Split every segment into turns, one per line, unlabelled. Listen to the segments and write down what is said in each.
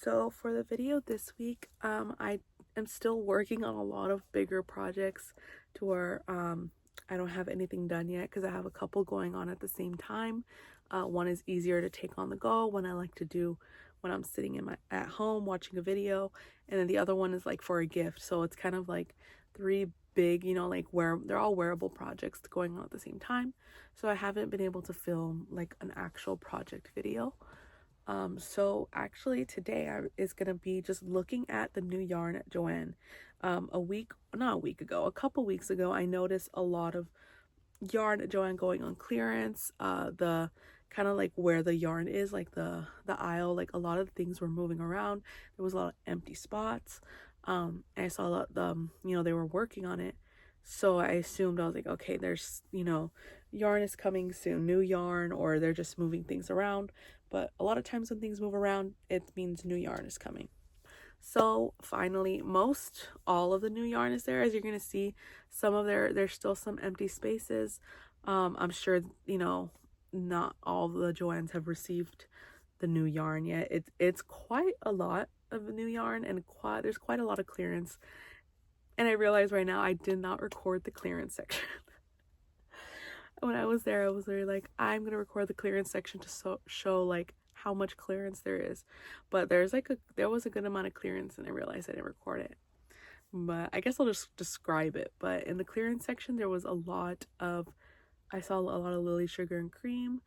So for the video this week, I am still working on a lot of bigger projects to where I don't have anything done yet because I have a couple going on at the same time. One is easier to take on the go, one I like to do when I'm sitting at home watching a video, and then the other one is like for a gift. So it's kind of like three big, like where they're all wearable projects going on at the same time. So I haven't been able to film like an actual project video. So actually today is gonna be just looking at the new yarn at Joann. A couple weeks ago, I noticed a lot of yarn at Joann going on clearance. The kind of like where the yarn is, like the aisle, like a lot of things were moving around. There was a lot of empty spots. And I saw a lot of them, they were working on it. So I assumed, I was like, okay, there's, yarn is coming soon, new yarn, or they're just moving things around. But a lot of times when things move around, it means new yarn is coming. So finally, all of the new yarn is there. As you're gonna see, there's still some empty spaces. I'm sure, not all the Joanns have received the new yarn yet. It's quite a lot of new yarn, and there's quite a lot of clearance. And I realize right now I did not record the clearance section. When I was there, I was very like, I'm gonna record the clearance section to show like how much clearance there is. But there was a good amount of clearance, and I realized I didn't record it. But I guess I'll just describe it. But in the clearance section, there was I saw a lot of Lily Sugar and Cream.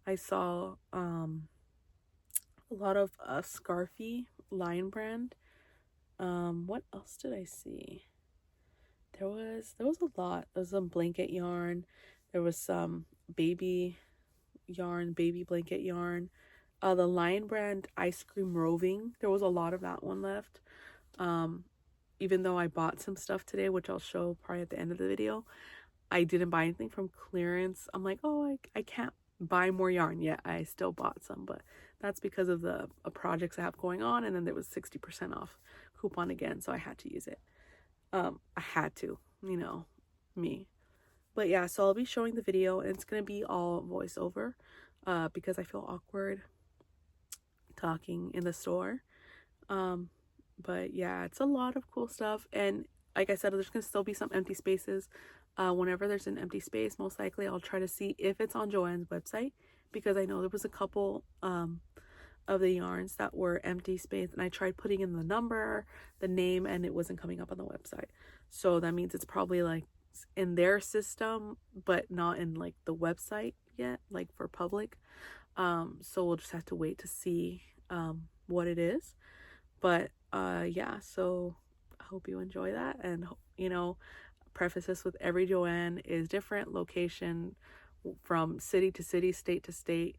I saw a lot of Scarfy Lion Brand. What else did I see? There was a lot. There was some blanket yarn. There was some baby blanket yarn. The Lion Brand Ice Cream Roving. There was a lot of that one left. Even though I bought some stuff today, which I'll show probably at the end of the video, I didn't buy anything from clearance. I'm like, oh, I can't buy more yarn yet. I still bought some, but that's because of the projects I have going on, and then there was 60% off coupon again, so I had to use it. I had to, me. But yeah, so I'll be showing the video, and it's gonna be all voiceover because I feel awkward talking in the store. But yeah, it's a lot of cool stuff, and like I said, there's gonna still be some empty spaces. Whenever there's an empty space, most likely I'll try to see if it's on Joann's website, because I know there was a couple of the yarns that were empty space, and I tried putting in the number, the name, and it wasn't coming up on the website. So that means it's probably like in their system, but not in like the website yet, like for public. So we'll just have to wait to see what it is. But yeah, so I hope you enjoy that, and preface this with every Joann is different, location from city to city, state to state.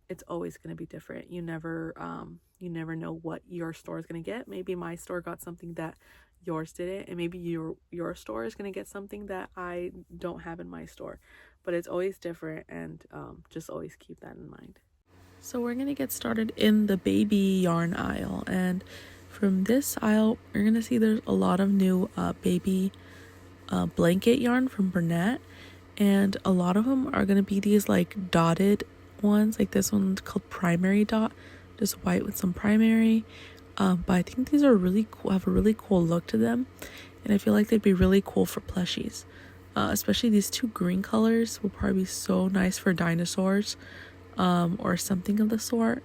It's always going to be different. You never know what your store is going to get. Maybe my store got something that yours didn't, and maybe your store is going to get something that I don't have in my store. But it's always different, and just always keep that in mind. So we're going to get started in the baby yarn aisle, and from this aisle you're going to see there's a lot of new baby blanket yarn from Burnett, and a lot of them are going to be these like dotted ones. Like this one's called Primary Dot, just white with some primary. But I think these are really cool, have a really cool look to them, and I feel like they'd be really cool for plushies. Especially these two green colors will probably be so nice for dinosaurs, or something of the sort.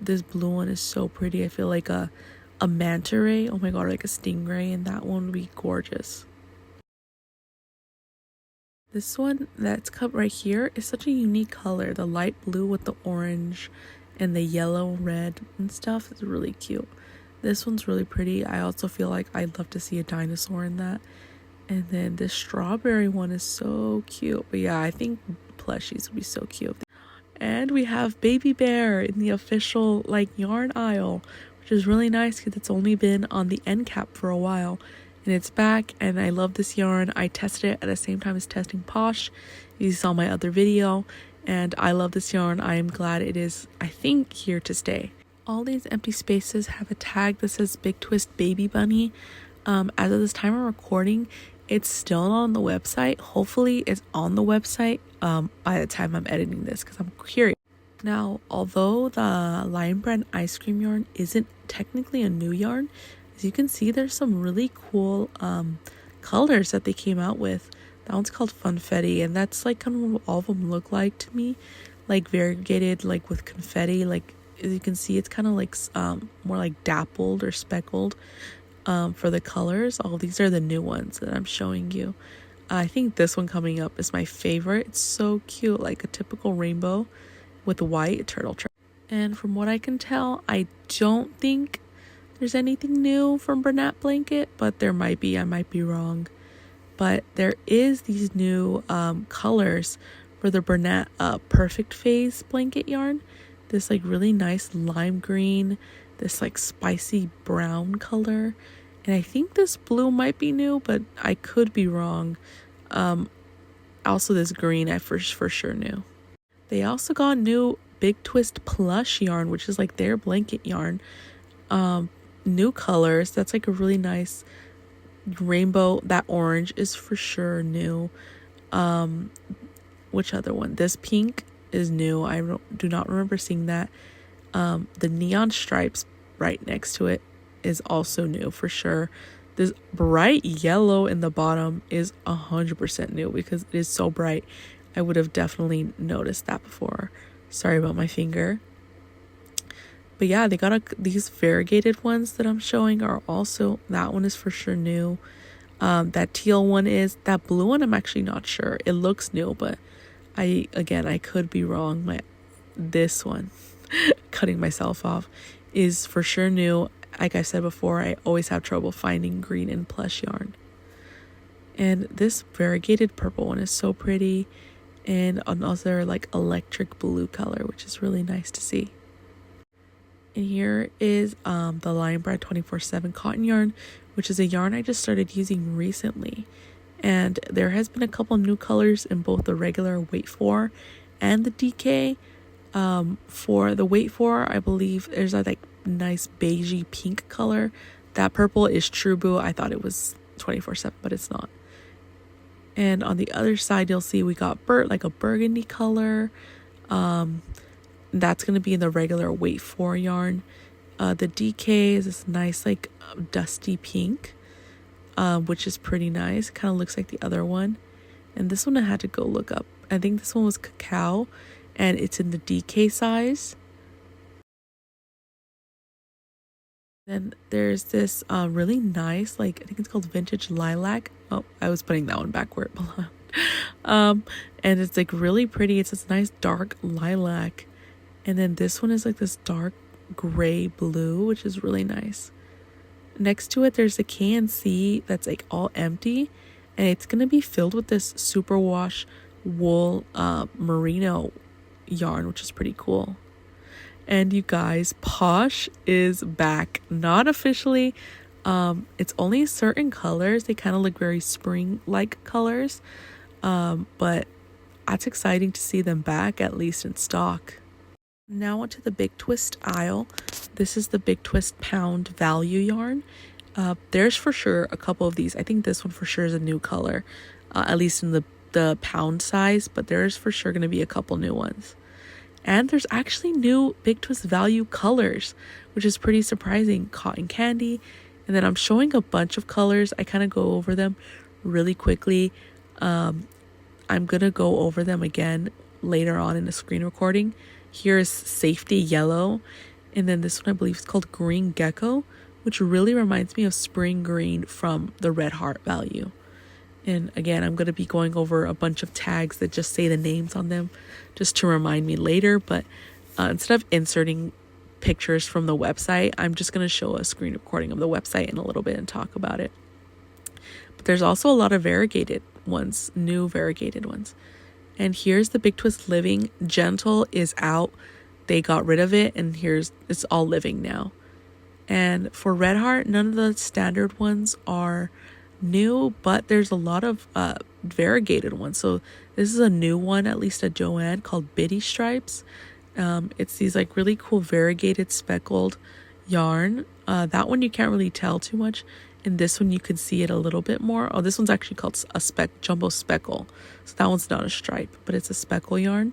This blue one is so pretty. I feel like a manta ray, oh my god, like a stingray, and that one would be gorgeous. This one that's cut right here is such a unique color. The light blue with the orange and the yellow, red and stuff is really cute. This one's really pretty. I also feel like I'd love to see a dinosaur in that. And then this strawberry one is so cute. But yeah, I think plushies would be so cute. And we have Baby Bear in the official like yarn aisle, which is really nice because it's only been on the end cap for a while. And it's back, and I love this yarn. I tested it at the same time as testing Posh. You saw my other video, and I love this yarn. I am glad it is, I think, here to stay. All these empty spaces have a tag that says Big Twist Baby Bunny. As of this time of recording, it's still not on the website. Hopefully it's on the website by the time I'm editing this, because I'm curious. Now, although the Lion Brand ice cream yarn isn't technically a new yarn, as you can see, there's some really cool colors that they came out with. That one's called Funfetti, and that's like kind of what all of them look like to me, like variegated, like with confetti. Like as you can see, it's kind of like more like dappled or speckled for the colors. All these are the new ones that I'm showing you. I think this one coming up is my favorite. It's so cute, like a typical rainbow with white turtle trap. And from what I can tell, I don't think there's anything new from Bernat Blanket, but there might be. I might be wrong. But there is these new colors for the Bernat Perfect Phase blanket yarn. This like really nice lime green, this like spicy brown color. And I think this blue might be new, but I could be wrong. Also this green I for sure knew. They also got new Big Twist plush yarn, which is like their blanket yarn. New colors. That's like a really nice rainbow. That orange is for sure new. Which other one? This pink is new. I do not remember seeing that. The neon stripes right next to it is also new for sure. This bright yellow in the bottom is 100% new because it is so bright. I would have definitely noticed that before. Sorry about my finger. But yeah, they got these variegated ones that I'm showing are also, that one is for sure new. That teal one is. That blue one I'm actually not sure. It looks new, but I could be wrong. This one, cutting myself off, is for sure new. Like I said before, I always have trouble finding green and plush yarn. And this variegated purple one is so pretty. And another like electric blue color, which is really nice to see. And here is the Lion Brand 24/7 cotton yarn, which is a yarn I just started using recently. And there has been a couple new colors in both the regular weight 4 and the DK. For the weight 4, I believe there's a like nice beigey pink color. That purple is True Blue. I thought it was 24/7, but it's not. And on the other side, you'll see we got like a burgundy color. That's going to be in the regular weight 4 yarn. The DK is this nice like dusty pink, which is pretty nice. Kind of looks like the other one. And this one I had to go look up. I think this one was cacao, and it's in the DK size. Then there's this really nice, like I think it's called vintage lilac. Oh, I was putting that one back where it belonged. And it's like really pretty. It's this nice dark lilac. And then this one is like this dark gray blue, which is really nice. Next to it, there's a KNC that's like all empty. And it's going to be filled with this superwash wool merino yarn, which is pretty cool. And you guys, Posh is back. Not officially. It's only certain colors. They kind of look very spring-like colors. But that's exciting to see them back, at least in stock. Now onto the Big Twist aisle. This is the Big Twist pound value yarn. There's for sure a couple of these. I think this one for sure is a new color, at least in the pound size. But there's for sure going to be a couple new ones. And there's actually new Big Twist value colors, which is pretty surprising. Cotton candy. And then I'm showing a bunch of colors. I kind of go over them really quickly. I'm going to go over them again later on in the screen recording. Here is Safety Yellow. And then this one I believe is called Green Gecko, which really reminds me of Spring Green from the Red Heart value. And again, I'm going to be going over a bunch of tags that just say the names on them just to remind me later. But instead of inserting pictures from the website, I'm just going to show a screen recording of the website in a little bit and talk about it. But there's also a lot of variegated ones, new variegated ones. And here's the Big Twist Living. Gentle is out. They got rid of it, and it's all living now. And for Red Heart, none of the standard ones are new, but there's a lot of variegated ones. So this is a new one, at least at Joann, called Biddy Stripes. It's these like really cool variegated speckled yarn. That one you can't really tell too much. In this one you can see it a little bit more. Oh, this one's actually called a jumbo speckle. So that one's not a stripe, but it's a speckle yarn.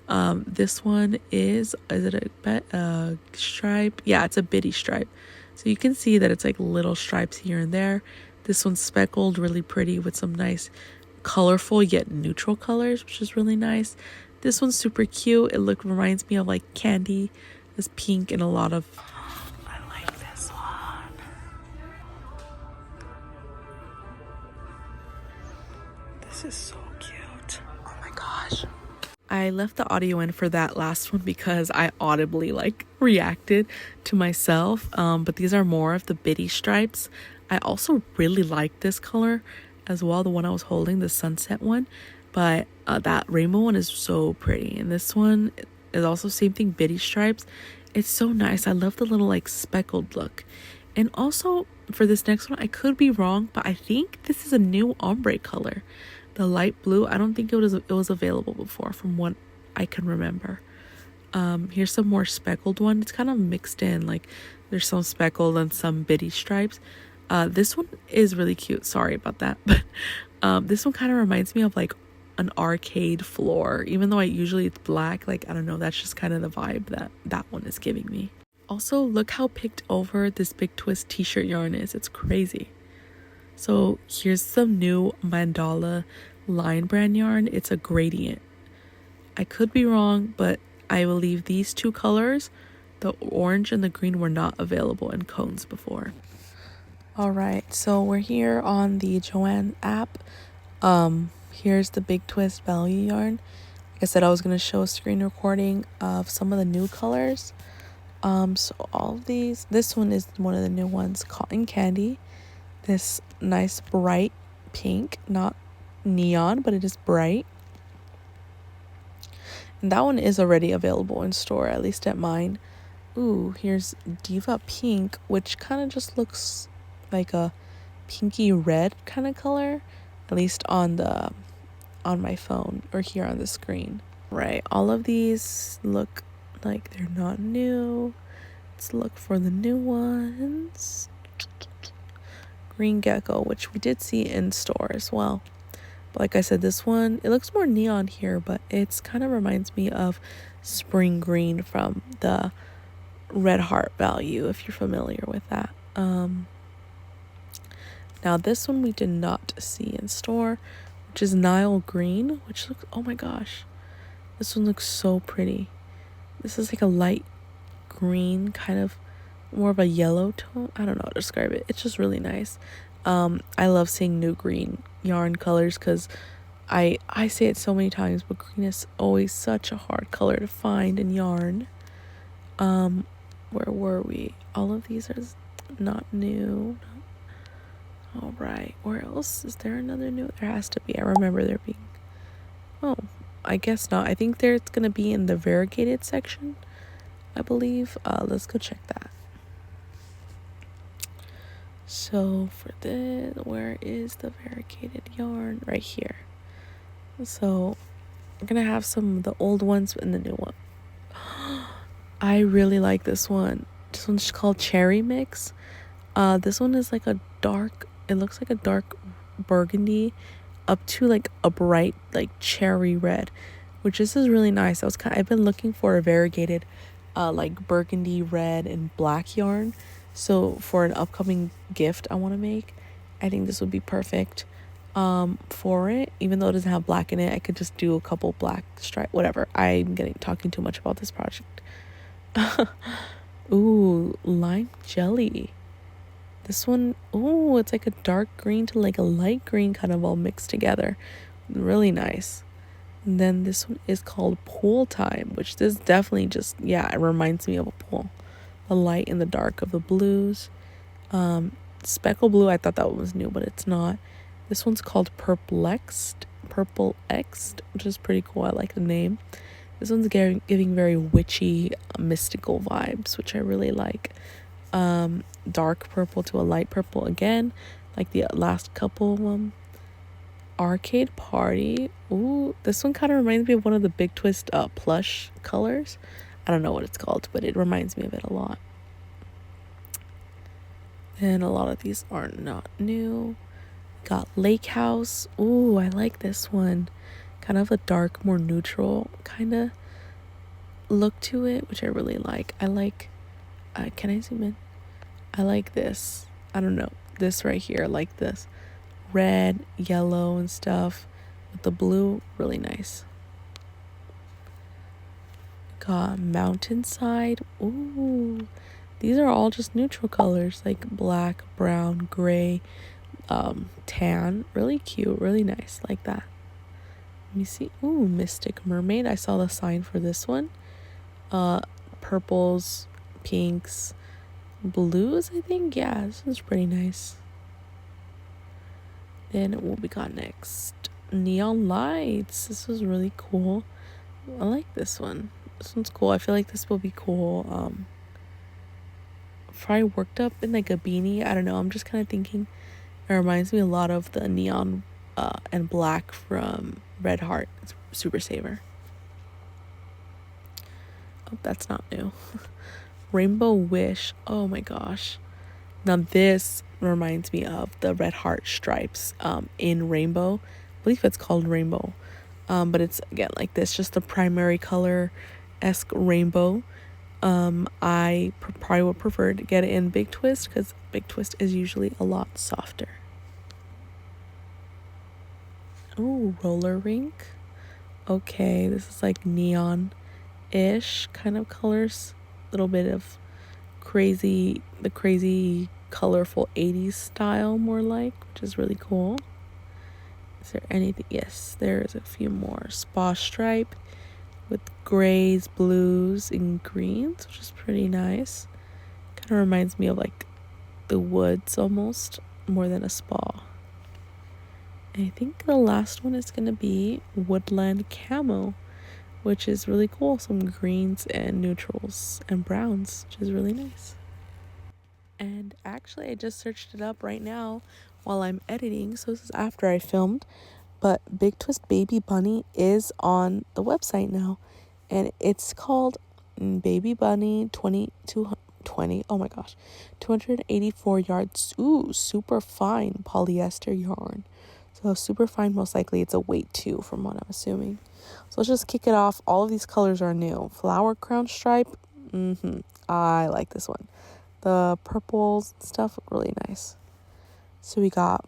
This one is it a stripe? Yeah, it's a bitty stripe. So you can see that it's like little stripes here and there. This one's speckled, really pretty with some nice colorful yet neutral colors, which is really nice. This one's super cute. It reminds me of like candy. It's pink and a lot of... I like this one. This is so cute. Oh my gosh. I left the audio in for that last one because I audibly like reacted to myself. But these are more of the bitty stripes. I also really like this color as well, the one I was holding, the sunset one. But that rainbow one is so pretty. And this one is also same thing, bitty stripes. It's so nice. I love the little like speckled look. And also for this next one, I could be wrong, but I think this is a new ombre color. The light blue, I don't think it was available before from what I can remember. Here's some more speckled one. It's kind of mixed in, like there's some speckled and some bitty stripes. This one is really cute. Sorry about that. But this one kind of reminds me of like an arcade floor, even though usually it's black. Like, I don't know, that's just kind of the vibe that one is giving me. Also, look how picked over this Big Twist t-shirt yarn is. It's crazy. So here's some new mandala line brand yarn. It's a gradient. I could be wrong, but I believe these two colors, the orange and the green, were not available in cones before. All right, so we're here on the Joann app. Here's the Big Twist value yarn. Like I said, I was going to show a screen recording of some of the new colors. So all of these, this one is one of the new ones, Cotton Candy. This nice bright pink, not neon, but it is bright. And that one is already available in store, at least at mine. Ooh, here's Diva Pink, which kind of just looks like a pinky red kind of color, at least on my phone or here on the screen. Right, all of these look like they're not new. Let's look for the new ones. Green Gecko, which we did see in store as well. But like I said, this one, it looks more neon here, but it's kind of reminds me of Spring Green from the Red Heart value, if you're familiar with that. Now this one we did not see in store, which is Nile Green, which looks, oh my gosh, this one looks so pretty. This is like a light green, kind of more of a yellow tone. I don't know how to describe it. It's just really nice. I love seeing new green yarn colors because I say it so many times, but green is always such a hard color to find in yarn. Where were we? All of these are not new. All right, where else is there another new? There has to be. I remember there being. Oh, I guess not. I think there's gonna be in the variegated section, I believe. Let's go check that. So for this, where is the variegated yarn? Right here. So we're gonna have some of the old ones and the new one. I really like this one. This one's called Cherry Mix. This one is like a dark, it looks like a dark burgundy up to like a bright like cherry red, which this is really nice. I've been looking for a variegated like burgundy red and black yarn. So for an upcoming gift I want to make, I think this would be perfect for it. Even though it doesn't have black in it, I could just do a couple black stripe, whatever. I'm talking too much about this project. Ooh, lime jelly. This one, ooh, it's like a dark green to like a light green, kind of all mixed together. Really nice. And then this one is called Pool Time, which this definitely just, yeah, it reminds me of a pool. The light and the dark of the blues. Speckle blue, I thought that one was new, but it's not. This one's called Purple X, which is pretty cool. I like the name. This one's giving very witchy, mystical vibes, which I really like. Dark purple to a light purple again, like the last couple. Arcade Party. Ooh, this one kind of reminds me of one of the Big Twist plush colors. I don't know what it's called, but it reminds me of it a lot. And a lot of these are not new. Got Lake House. Ooh, I like this one. Kind of a dark, more neutral kind of look to it, which I really like. I like, can I zoom in? I like this. I don't know, this right here. I like this red, yellow, and stuff with the blue. Really nice. Got mountainside. Ooh, these are all just neutral colors like black, brown, gray, tan. Really cute, really nice. Like that. Let me see. Ooh, Mystic Mermaid. I saw the sign for this one. Purples, pinks, blues, I think. Yeah, this one's pretty nice. Then what we got next? Neon lights. This was really cool. I like this one. This one's cool. I feel like this will be cool. Probably worked up in like a beanie. I don't know. I'm just kind of thinking. It reminds me a lot of the neon and black from Red Heart Super Saver. Oh, that's not new. Rainbow Wish. Oh my gosh. Now this reminds me of the Red Heart stripes in Rainbow. I believe it's called Rainbow. But it's again like this, just the primary color-esque rainbow. I probably would prefer to get it in Big Twist because Big Twist is usually a lot softer. Oh, roller rink. Okay, this is like neon-ish kind of colors. A little bit of the crazy colorful 80s style more like, which is really cool. Is there anything? Yes, there's a few more. Spa stripe with grays, blues, and greens, which is pretty nice. Kind of reminds me of like the woods almost, more than a spa. And I think the last one is going to be woodland camo, which is really cool. Some greens and neutrals and browns, which is really nice. And actually, I just searched it up right now while I'm editing. So this is after I filmed. But Big Twist Baby Bunny is on the website now. And it's called Baby Bunny 20. Oh my gosh. 284 yards. Ooh, super fine polyester yarn. So super fine, most likely it's a weight too, from what I'm assuming. So let's just kick it off. All of these colors are new. Flower crown stripe. I like this one. The purples and stuff look really nice. So we got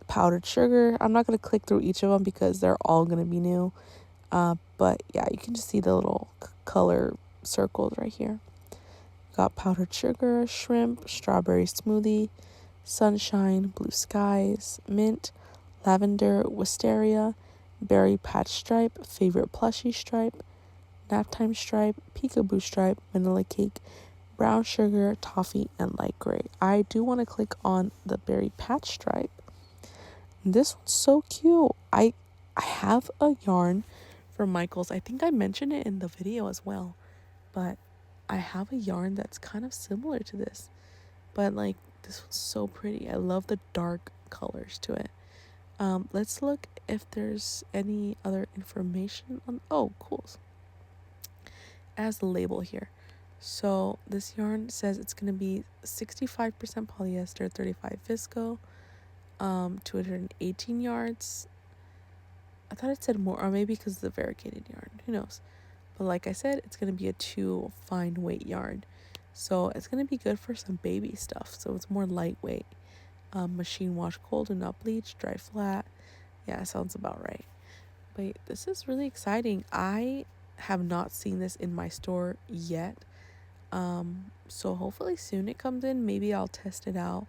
powdered sugar. I'm not going to click through each of them because they're all going to be new. But yeah, you can just see the little color circles right here. Got powdered sugar, shrimp, strawberry smoothie, sunshine, blue skies, mint, lavender, wisteria, berry patch stripe, favorite plushie stripe, naptime stripe, peekaboo stripe, vanilla cake, brown sugar, toffee, and light gray. I do want to click on the berry patch stripe. This one's so cute. I have a yarn from Michaels. I think I mentioned it in the video as well, but I have a yarn that's kind of similar to this, but like this one's so pretty. I love the dark colors to it. Let's look if there's any other information on. Oh, cool. It has the label here. So this yarn says it's gonna be 65% polyester, 35 visco, 218 yards. I thought it said more, or maybe because of the variegated yarn. Who knows? But like I said, it's gonna be a 2 fine weight yarn, so it's gonna be good for some baby stuff. So it's more lightweight. Machine wash cold and not bleach, dry flat. Yeah, sounds about right. But this is really exciting. I have not seen this in my store yet. So hopefully soon it comes in. Maybe I'll test it out.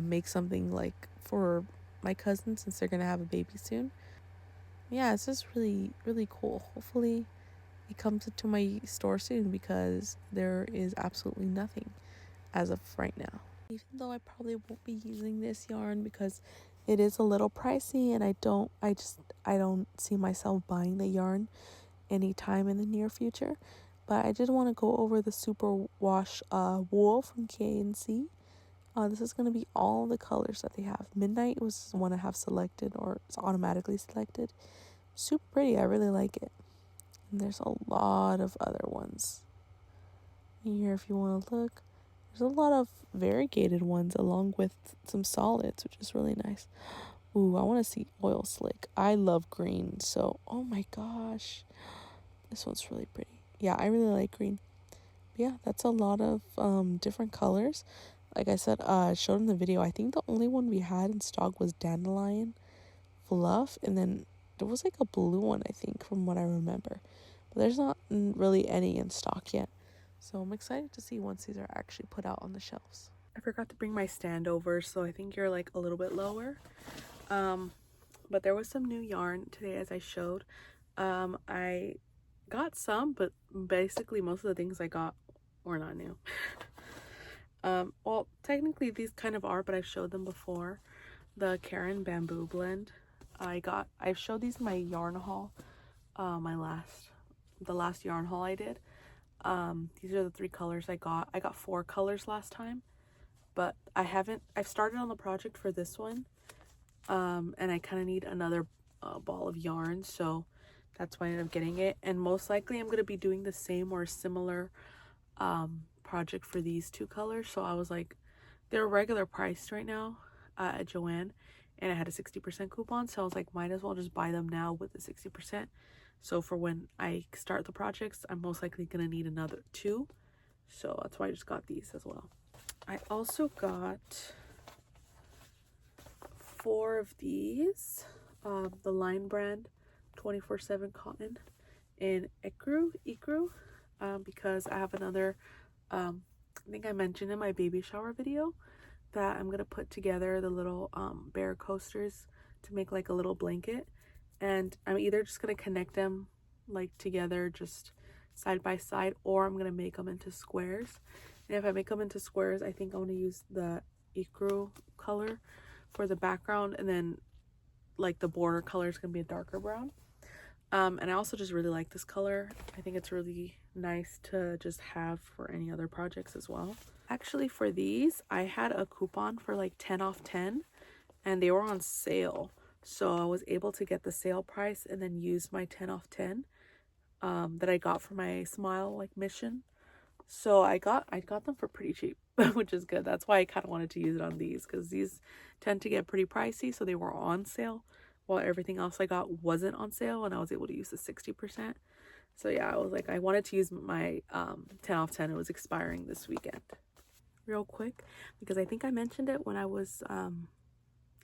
Make something like for my cousin since they're gonna have a baby soon. Yeah, it's just really, really cool. Hopefully it comes into my store soon because there is absolutely nothing as of right now. Even though I probably won't be using this yarn because it is a little pricey and I don't see myself buying the yarn anytime in the near future. But I did want to go over the super wash wool from K&C. This is going to be all the colors that they have. Midnight was the one I have selected, or it's automatically selected. Super pretty. I really like it. And there's a lot of other ones here if you want to look. There's a lot of variegated ones along with some solids, which is really nice. Ooh, I want to see oil slick. I love green, so oh my gosh. This one's really pretty. yeah, I really like green. But yeah, that's a lot of different colors. Like I said, showed in the video, I think the only one we had in stock was dandelion fluff, and then there was like a blue one, I think, from what I remember. But there's not really any in stock yet. So I'm excited to see once these are actually put out on the shelves. I forgot to bring my stand over, so I think you're like a little bit lower. But there was some new yarn today, as I showed. I got some, but basically most of the things I got were not new. Well, technically these kind of are, but I've showed them before. The Karen bamboo blend. I've showed these in my yarn haul, the last yarn haul I did. These are the 3 colors I got. I got 4 colors last time, but I've started on the project for this one. And I kind of need another ball of yarn, so that's why I ended up getting it. And most likely I'm going to be doing the same or similar project for these 2 colors. So I was like, they're regular priced right now at Joann, and I had a 60% coupon, so I was like, might as well just buy them now with the 60%. So for when I start the projects, I'm most likely going to need another 2, so that's why I just got these as well. I also got 4 of these, the Line brand 24/7 cotton in ecru, because I have another, I think I mentioned in my baby shower video that I'm gonna put together the little bear coasters to make like a little blanket, and I'm either just gonna connect them like together just side by side, or I'm gonna make them into squares. And if I make them into squares, I think I want to use the ecru color for the background, and then like the border color is gonna be a darker brown. And I also just really like this color. I think it's really nice to just have for any other projects as well. Actually, for these, I had a coupon for like 10 off 10, and they were on sale. So I was able to get the sale price and then use my 10 off 10 that I got for my Smile like mission. So I got them for pretty cheap, which is good. That's why I kind of wanted to use it on these, because these tend to get pretty pricey, so they were on sale while everything else I got wasn't on sale, and I was able to use the 60%. So yeah, I was like, I wanted to use my 10 off 10. It was expiring this weekend. Real quick, because I think I mentioned it when I was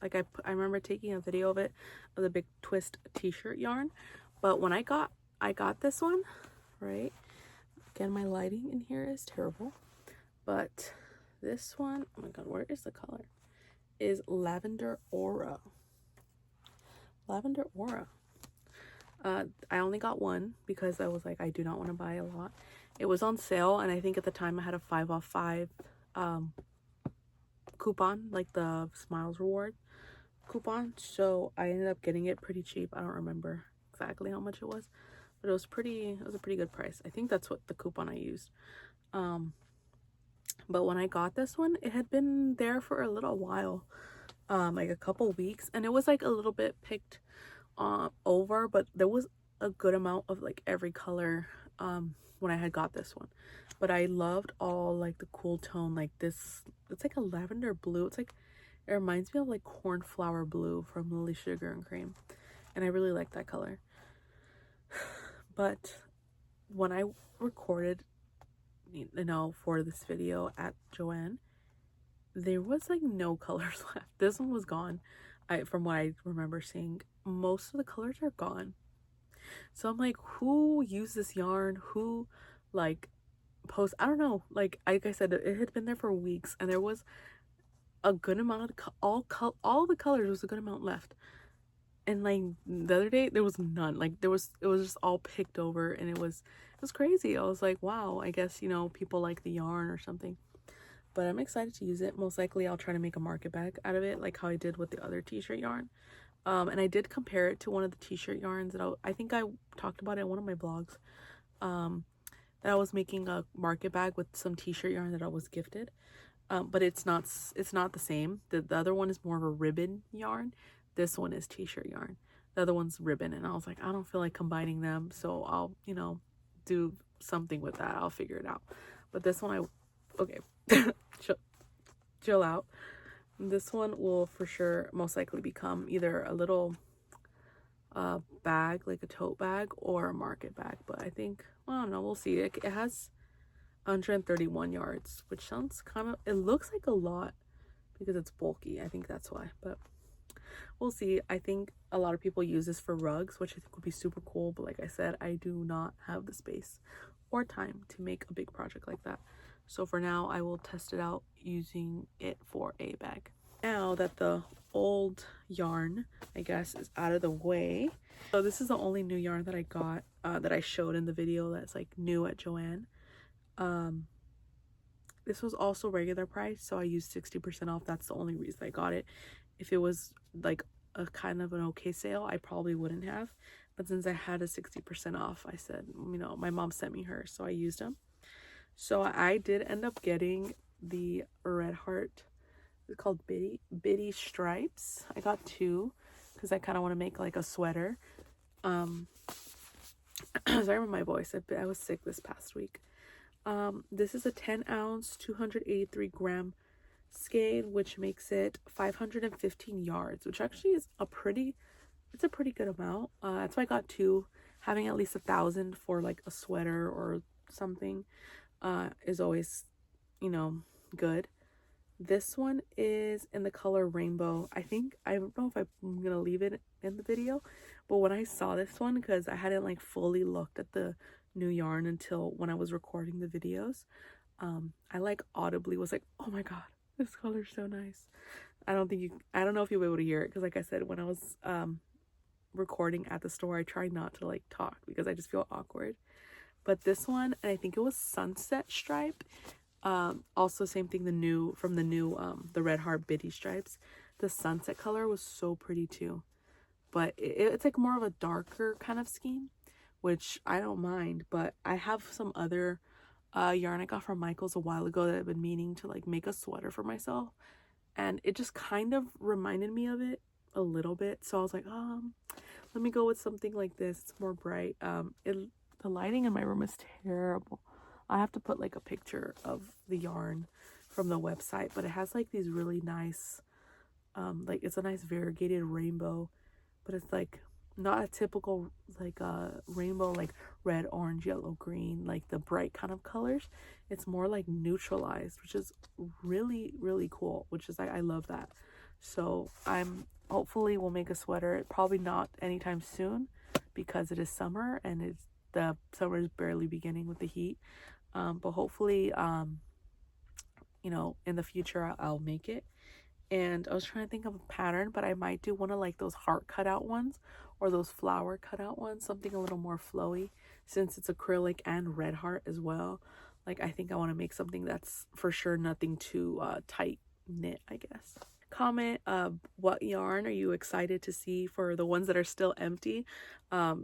like I remember taking a video of it, of the big twist t-shirt yarn. But when I got this one, right? Again, my lighting in here is terrible, but this one, oh my god, where is the color? Is Lavender Aura. Lavender Aura. I only got one because I was like, I do not want to buy a lot. It was on sale, and I think at the time I had a 5 off 5 coupon, like the Smiles reward coupon, so I ended up getting it pretty cheap. I don't remember exactly how much it was, but it was a pretty good price. I think that's what the coupon I used. But when I got this one, it had been there for a little while, like a couple weeks, and it was like a little bit picked over, but there was a good amount of like every color when I had got this one. But I loved all like the cool tone, like this, it's like a lavender blue. It's like, it reminds me of like cornflower blue from Lily Sugar and Cream, and I really like that color. But when I recorded, you know, for this video at Joann, there was like no colors left. This one was gone. From what I remember seeing, most of the colors are gone. So I'm like, who used this yarn? Who like I don't know. Like I said, it had been there for weeks, and there was a good amount of all the colors was a good amount left. And like the other day there was none. Like it was just all picked over, and it was crazy. I was like, wow, I guess, you know, people like the yarn or something. But I'm excited to use it. Most likely I'll try to make a market bag out of it, like how I did with the other t-shirt yarn. And I did compare it to one of the t-shirt yarns that I think I talked about it in one of my vlogs, that I was making a market bag with some t-shirt yarn that I was gifted. But it's not the same. The other one is more of a ribbon yarn. This one is t-shirt yarn. The other one's ribbon, and I was like, I don't feel like combining them, so I'll, you know, do something with that. I'll figure it out. But this one, okay, chill out. This one will for sure most likely become either a little a bag, like a tote bag or a market bag. But I think, I don't know, we'll see. It has 131 yards, which sounds kind of, it looks like a lot because it's bulky. I think that's why, but we'll see. I think a lot of people use this for rugs, which I think would be super cool. But like I said, I do not have the space or time to make a big project like that. So for now, I will test it out using it for a bag. Now that the old yarn, I guess, is out of the way. So this is the only new yarn that I got, that I showed in the video that's like new at Joann. This was also regular price, so I used 60% off. That's the only reason I got it. If it was like a kind of an okay sale, I probably wouldn't have. But since I had a 60% off, I said, my mom sent me hers, so I used them. So I did end up getting the Red Heart. It's called Bitty Stripes. I got two because I kind of want to make like a sweater. Sorry about my voice. I was sick this past week. This is a 10-ounce, 283-gram skein, which makes it 515 yards, which actually is a pretty good amount. That's why I got two. Having at least 1,000 for like a sweater or something is always, good. This one is in the color rainbow. I don't know if I'm gonna leave it in the video, but when I saw this one, because I hadn't like fully looked at the new yarn until when I was recording the videos, I like audibly was like, oh my god, this color's so nice. I don't know if you'll be able to hear it, because like I said, when I was recording at the store, I try not to like talk because I just feel awkward. But this one, and I think it was Sunset Stripe. Also same thing, the new the Red Heart Bitty Stripes. The sunset color was so pretty too, but it's like more of a darker kind of scheme, which I don't mind. But I have some other yarn I got from Michael's a while ago that I've been meaning to like make a sweater for myself, and it just kind of reminded me of it a little bit. So I was like, let me go with something like this. It's more bright. The lighting in my room is terrible. I have to put like a picture of the yarn from the website, but it has like these really nice, like it's a nice variegated rainbow, but it's like not a typical like rainbow, like red, orange, yellow, green, like the bright kind of colors. It's more like neutralized, which is really, really cool, which is I love that. So hopefully we'll make a sweater, probably not anytime soon because it is summer and the summer is barely beginning with the heat. But hopefully, in the future I'll make it. And I was trying to think of a pattern, but I might do one of like those heart cutout ones or those flower cutout ones, something a little more flowy, since it's acrylic and red heart as well. Like I think I want to make something that's for sure nothing too tight knit, I guess. Comment what yarn are you excited to see for the ones that are still empty,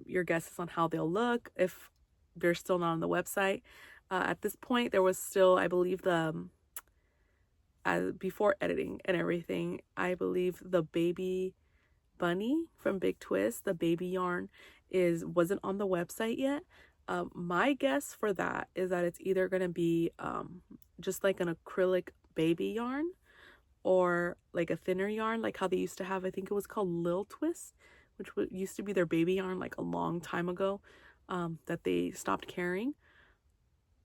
your guesses on how they'll look if they're still not on the website. At this point, there was still, I believe, before editing and everything, I believe the baby bunny from Big Twist, the baby yarn, wasn't on the website yet. My guess for that is that it's either going to be just like an acrylic baby yarn or like a thinner yarn, like how they used to have, I think it was called Lil Twist, which used to be their baby yarn like a long time ago, that they stopped carrying.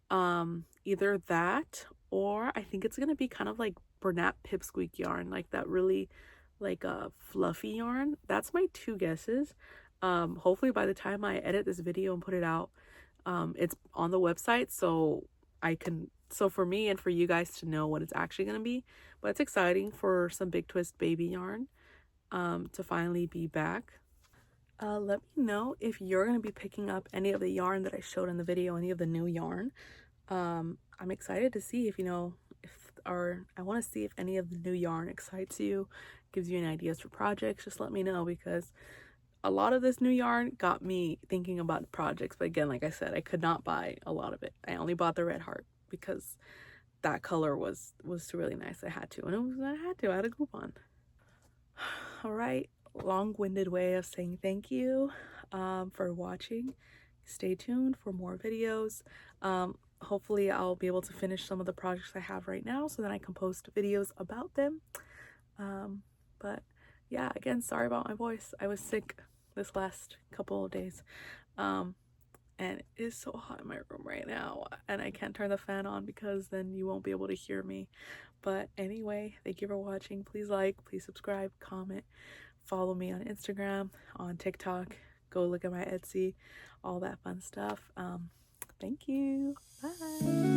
Either that, or I think it's gonna be kind of like Bernat Pipsqueak yarn, like that really like a fluffy yarn. That's my two guesses. Hopefully by the time I edit this video and put it out, it's on the website, so for me and for you guys to know what it's actually gonna be. But it's exciting for some Big Twist baby yarn to finally be back. Let me know if you're going to be picking up any of the yarn that I showed in the video, any of the new yarn. I'm excited to see if I want to see if any of the new yarn excites you, gives you any ideas for projects. Just let me know, because a lot of this new yarn got me thinking about projects. But again, like I said, I could not buy a lot of it. I only bought the Red Heart because that color was really nice. I had to, and I had a coupon. All right, long-winded way of saying thank you for watching. Stay tuned for more videos. Hopefully I'll be able to finish some of the projects I have right now so that I can post videos about them. But yeah, again, sorry about my voice. I was sick this last couple of days. And it is so hot in my room right now, and I can't turn the fan on because then you won't be able to hear me. But anyway, thank you for watching. Please like, please subscribe, comment, follow me on Instagram, on TikTok, go look at my Etsy, all that fun stuff. Thank you. Bye.